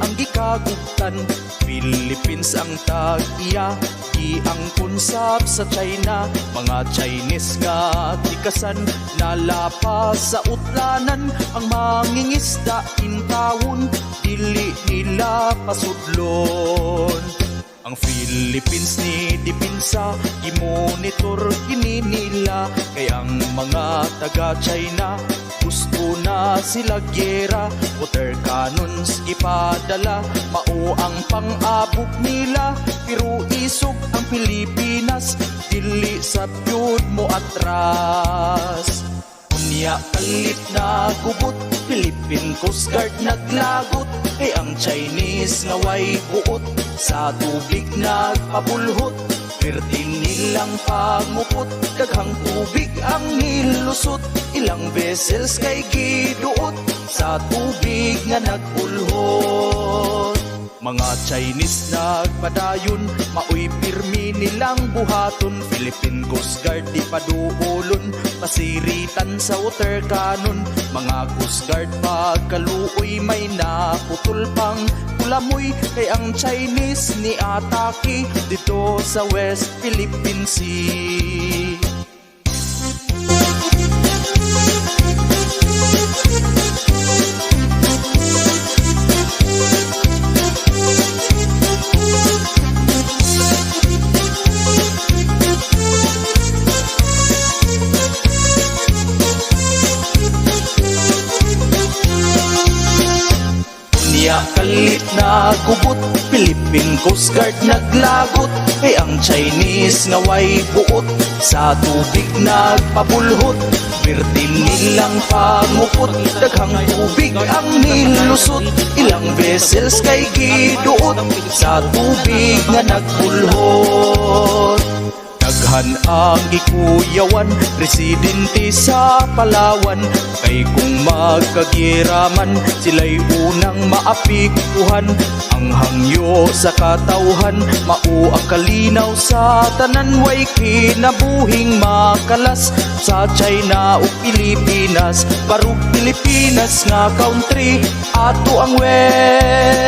ang gikagubtan. Philippines ang tag-iya, di ang kunsap sa China. Mga Chinese nga tikasan, nalapas sa utlanan. Ang mangingisda intawon, dili nila pasudlon. Ang Philippines ni dipinsa, i-monitor kini nila. Kay ang mga taga-China, gusto na sila gyera. Water cannons ipadala, mao ang pang-abog nila. Pero isog ang Pilipinas, dili sa byud mo atras. Unya kalit na gubot, Philippine Coast Guard naglagot. Kay ang Chinese nga way buot, sa tubig nagpabulhot. Perti nilang pangupot, daghang tubig ang nilusot. Ilang vessels kay giduot, sa tubig nga nagpulhot. Mga Chinese nagpadayon, maoy pirmi nilang buhaton. Philippine Coast Guard di paduolon, pasiritan sa water cannon. Mga Coast Guard pagkaluoy, may naputol pang ulamoy. Kay ang Chinese ni atake dito sa West Philippine Sea. Kalit na gubot, Philippine Coast Guard naglagot. Kay ang Chinese nga way buot, sa tubig nagpabulhot. Perti nilang pangupot, daghang tubig ang nilusot. Ilang vessels kay giduot, sa tubig nga nagpulhot. Daghan ang gikuyawan, residente sa Palawan. Kay kung magkagiraman, sila'y unang maapikuhan. Ang hangyo sa katawhan, mao ang kalinaw sa tanan. Way kinabuhing makalas sa China o Pilipinas. Barug Pilipinas nga country, ato ang West